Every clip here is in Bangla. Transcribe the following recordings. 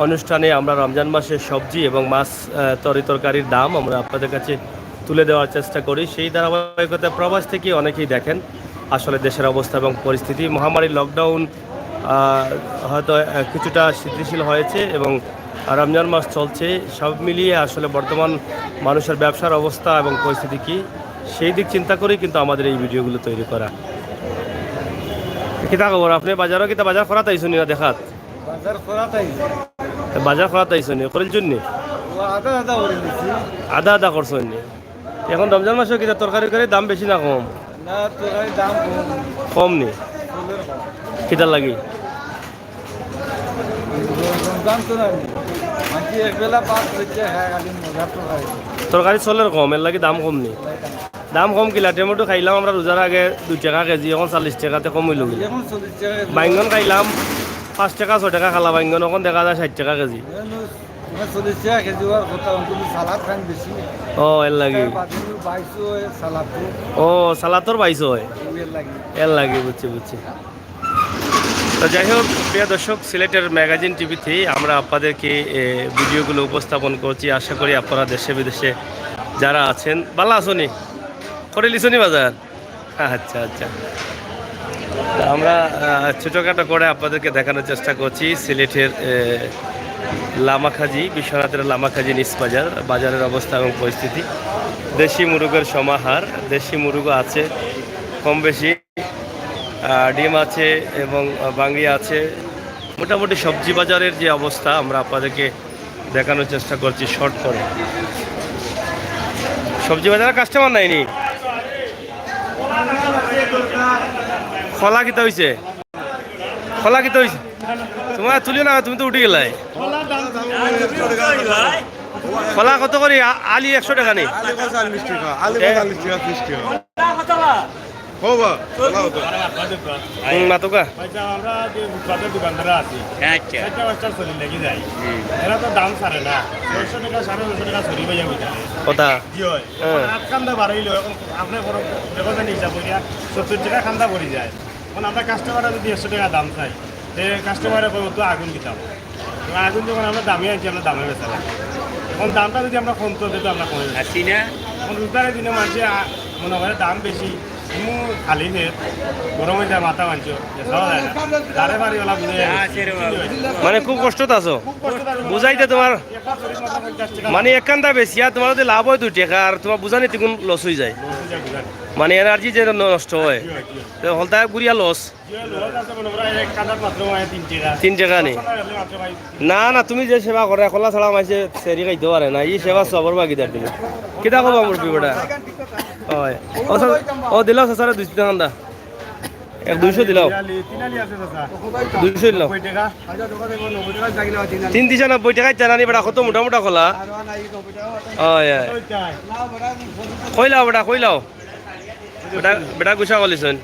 অনুষ্ঠানে আমরা রমজান মাসের সবজি এবং মাছ তরকারির দাম আমরা আপনাদের কাছে তুলে দেওয়ার চেষ্টা করি। সেই ধারাবাহিকতা প্রবাস থেকে অনেকেই দেখেন আসলে দেশের অবস্থা এবং পরিস্থিতি। মহামারী লকডাউন হয়তো কিছুটা শিথিল হয়েছে এবং রমজান মাস চলছে, সব মিলিয়ে আসলে বর্তমান মানুষের ব্যবসার অবস্থা এবং পরিস্থিতি কী সেই দিক চিন্তা করেই কিন্তু আমাদের এই ভিডিওগুলো তৈরি করা। কিতা খবর? আপনি বাজারও কিতা বাজার করা তাইছেন না দেখাত? বাজার করা তাইছেন করেন জন্য আদা আদা করছেন। এখন রমজান মাসে কিতা তরকারি দাম বেশি না কম? কম নি কিতার লাগি? তরকারি চলের কম, এর লাগে দাম কম নি। দাম কম কিলা? টমেটো খাইলাম আমরা রোজার আগে 2 টাকা কেজি, এখন 40 টাকাতে কম হইল। বাইঙ্গন খাইলাম 5 টাকা 6 টাকা খালা বাইঙ্গন, এখন দেখা যায় 60 টাকা কেজি। ও এর লাগে ও সালাতর 22 হয় এর লাগে, বুঝছি বুঝছি। তো যাই হোক প্রিয় দর্শক, সিলেটের ম্যাগাজিন টিভিতে আমরা আপনাদেরকে ভিডিওগুলো উপস্থাপন করছি। আশা করি আপনারা দেশে বিদেশে যারা আছেন ভালো আছনি, করে লিছনি বাজার? আচ্ছা আচ্ছা, আমরা ছোটোখাটো করে আপনাদেরকে দেখানোর চেষ্টা করছি সিলেটের লামাখাজি, বিশ্বনাথের লামাখাজি নিজ বাজারের অবস্থা এবং পরিস্থিতি। দেশি মুরগের সমাহার, দেশি মুরগও আছে কম বেশি, ডিম আছে এবং বাঙ্গি আছে। মোটামুটি সবজি বাজারের যে অবস্থা আমরা আপনাদেরকে দেখানোর চেষ্টা করছি শর্ট করে। সবজি বাজারে কাস্টমার নাইনি, খোলা কিতা হয়েছে? খোলা কিতা হয়েছে? তোমার তুলিও না, তুমি তো উঠে গেলাই। খোলা কত করি? আলি 100 টাকা নেই মাতুকা কথা 70 টাকা খান্দা পড়ি যায়। এখন আমরা কাস্টমাররা যদি 100 টাকা দাম চাই, কাস্টমারে তো আগুন দিতাম। আগুন যখন আমরা দামে আনছি, আমরা দামে বেচালাম। এখন দামটা যদি আমরা কমতো দিত, আমরা কমে আসছি না। এখন রোজারের দিনে মানুষে মনে করে দাম বেশি, খালি পেট গরম হয়ে যায়, মাথা মানছ দাঁড়ে বাড়ি ওলা বুঝে মানে খুব কষ্টত আছো বুঝাইতে তোমার, মানে একখানটা বেশি আর তোমার যদি লাভ হয় 2 টাকা আর তোমার বুঝানি তিগুণ লস হয়ে যায়, মানে এনার্জি যে নষ্ট হয় হলতা গুড়িয়া লস। 3 টাকা নেই না না, তুমি যে সেবা করে খোলা ছাড়া মাইছে সেরি খাইতে পারে না, এই সেবা সবর বাকিদার তুমি কিতা কবা আমার বিবেটা? হয় ও দিলাও স্যার 200 টাকা দা, 200 দিলাও, 200 দিলাও, 390 টাকায় জানানি বেটা কত মোটা মোটা খোলা। হয় কইলাও বেটা কইলাও বেটা বেটা গুছা কলিছন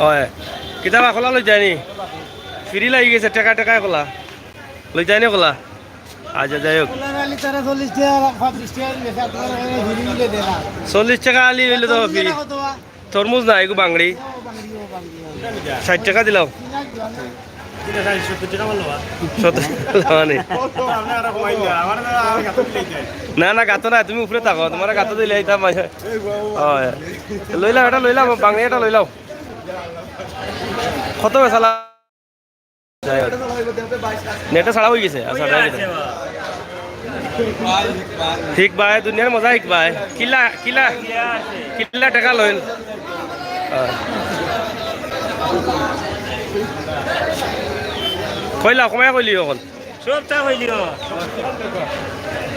হয় কিতাবা খোলা লৈ যায়নি, ফ্রি লাগি গেছে টাকা টাকায় খোলা লৈ যায়নি খোলা। আচ্ছা যাই হোক 40 টাকা আলি হইলে তো ফ্রি। তরমুজ না এগু বাংড়ি 60 টাকা দিলাও, 70 না না গাতো না, তুমি উপরে থাকো, তোমার গাতো দিলে লইলাম, এটা লইলাম বাংড়ি, এটা লইলাও কত বেসালা নেটে ছাড়া হয়ে গেছে। ঠিক ভাই, দুনিয়ার মজা শিখ ভাই, কিলা কিলা কিলা টাকা লইন কইলা কমাই কইলি এখন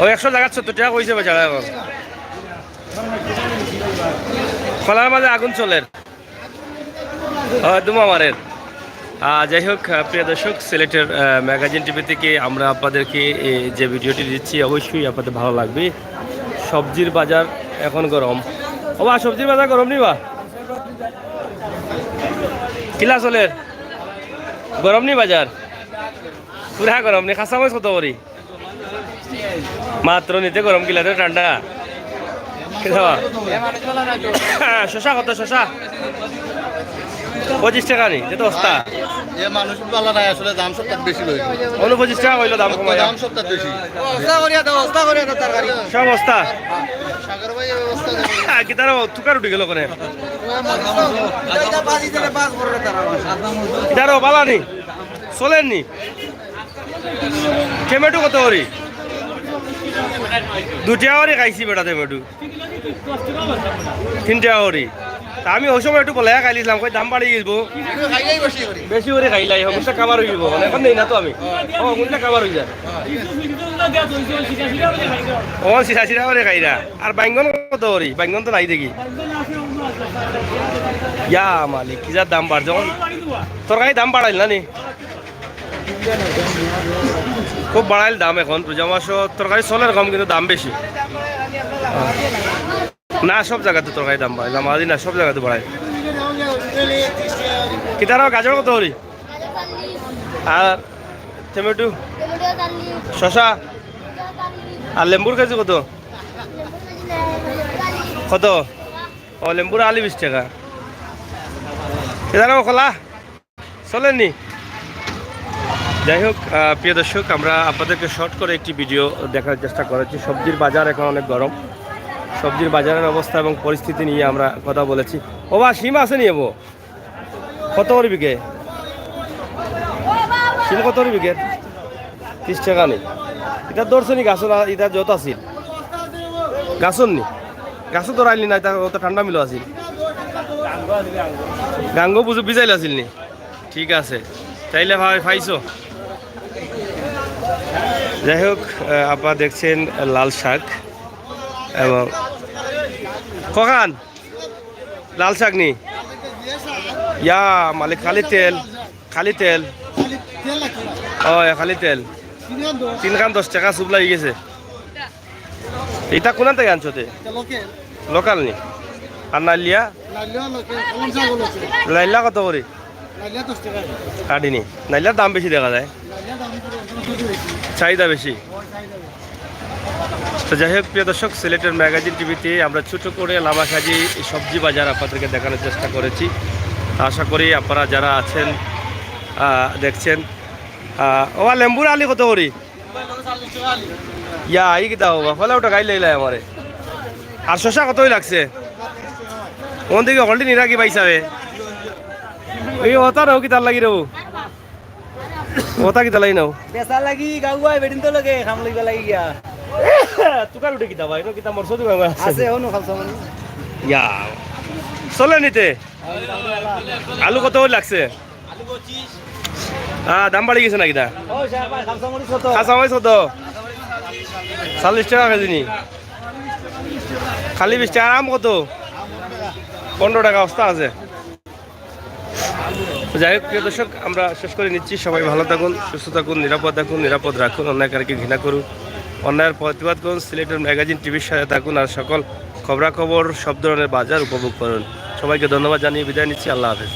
ও 100 জায়গা 70 টাকা কইছে বেচারা। এখন খোলার মাঝে আগুন চলের দুমা মারের। যাই হোক প্রিয় দর্শক, সিলেটের ম্যাগাজিন টিভি থেকে আমরা আপনাদেরকে যে ভিডিওটি দিচ্ছি অবশ্যই আপনাদের ভালো লাগবে। সবজির বাজার এখন গরম, ও বা সবজির বাজার গরম নি বা কিলা চলের গরম নি বাজার? পুরা গরম নি? খাসা মাছ কত করি মাত্র নিতে গরম কিলা ঠান্ডা শশা কত? শশা 25 টাকা নি যেটা ওস্তা এ মানুষ পালা নাই আসলে দাম সবটা বেশি লই 25 টাকা হইলো দাম কমায় দাম সবটা বেশি সব ওস্তা সাগর ভাই এই অবস্থা কি তারা তুকার উঠে গেল কোনে ইদারও বালানি চলেননি টমেটো কত করি 2 টাকা করে খাইছি বেটা টমেটো 3 টাকা করে তা আমি ওই সময় একটু বলে খাইলিছিলাম কই দাম বাড়ি গেলবো খাইলাই বেশি করে বেশি করে খাইলাই হগুনটা কাবার হইব মানে এখন নেই না তো আমি হগুনটা কাবার হই যায় ও 86 টাকা করে খাইরা আর বাইঙ্গন কত করি বাইঙ্গন তো নাই দেখি ইয়া মালিক কি যা দাম বাড় যখন তরকারি দাম বাড়াইল না নি খুব বাড়াইল দাম এখন রোজা মাস তরকারি চলে কম কিন্তু দাম বেশি না সব জায়গাতে তরকারি দাম বাড়াইল আমাদের না সব জায়গাতে বাড়াই কিতারাও গাজর কত করি আর টমেটো শশা আর লেম্বুর কেজি কত কত ও লেম্বুর আলি 20 টাকা এদারাও খোলা চলেননি যাই হোক প্রিয় দর্শক আমরা আপনাদেরকে শর্ট করে একটি ভিডিও দেখার চেষ্টা করেছি সবজির বাজার এখন অনেক গরম সবজির বাজারের অবস্থা এবং পরিস্থিতি নিয়ে আমরা কথা বলেছি ও বা শিম আছে নি এবো কত করে বিকে শিম কত করে বিকে 30 টাকা নি এটা ধরছে নি গাছ এটা যত আছিল গাছন নি গাছও ধরাইলি না এটা অত ঠান্ডা মিলো আছিল গাঙ্গো বুঝো বিজাইল আছিল নি ঠিক আছে তাইলে ভাই পাইছো যাই হোক আপনারা দেখছেন লাল শাক এবং কখান লাল শাক নি ইয়া মালিক খালি তেল ও খালি তেল 3 খান 10 টাকা চুপ লাগি গেছে এটা কোন থেকে আনছো তে লোকাল নি আর নালিয়া লাইলা কত করে কাটিনি নাইলার দাম বেশি দেখা যায় চাহিদা বেশি তো যাই হোক প্রিয় দর্শক সিলেটের ম্যাগাজিন টিভিতে আমরা ছোট করে লামাখাজি সবজি বাজার আপনাদেরকে দেখানোর চেষ্টা করেছি আশা করি আপনারা যারা আছেন দেখছেন ও লেম্বুর আলি কত করি ইয়া এই কি দাও ফলে ওটা গাই লাইলাই আমারে আর শশা কতই লাগছে কোন দিকে হলটি নিরাকি পাইছাবে এই ওতা নাও কি তার লাগি রে ওতা কি তার লাগি নাও পেশা লাগি গাউয়া বেদিন তো লাগে খাম লাগি লাগি গিয়া তুকার উঠে কিতা ভাই কিতা মোর সদু গাঙ্গা আছে হনো খালসা মানে ইয়া চলে নিতে আলু কত লাগছে আলু 25 দাম বাড়ি গেছে না কিতা ও স্যার ভাই খালসা মরি কত কাঁচা মাছ কত 40 টাকা কেজি নি খালি 20 টাকা আম কত 15 টাকা অবস্থা আছে যাই হোক প্রিয় দর্শক আমরা শেষ করে নিচ্ছি সবাই ভালো থাকুন সুস্থ থাকুন নিরাপদ রাখুন অন্যায়কারীকে ঘৃণা করুন অন্যায়ের প্রতিবাদ করুন সিলেটের ম্যাগাজিন টিভির সাথে থাকুন আর সকল খবরাখবর সব ধরনের বাজার উপভোগ করুন সবাইকে ধন্যবাদ জানিয়ে বিদায় নিচ্ছি আল্লাহ হাফেজ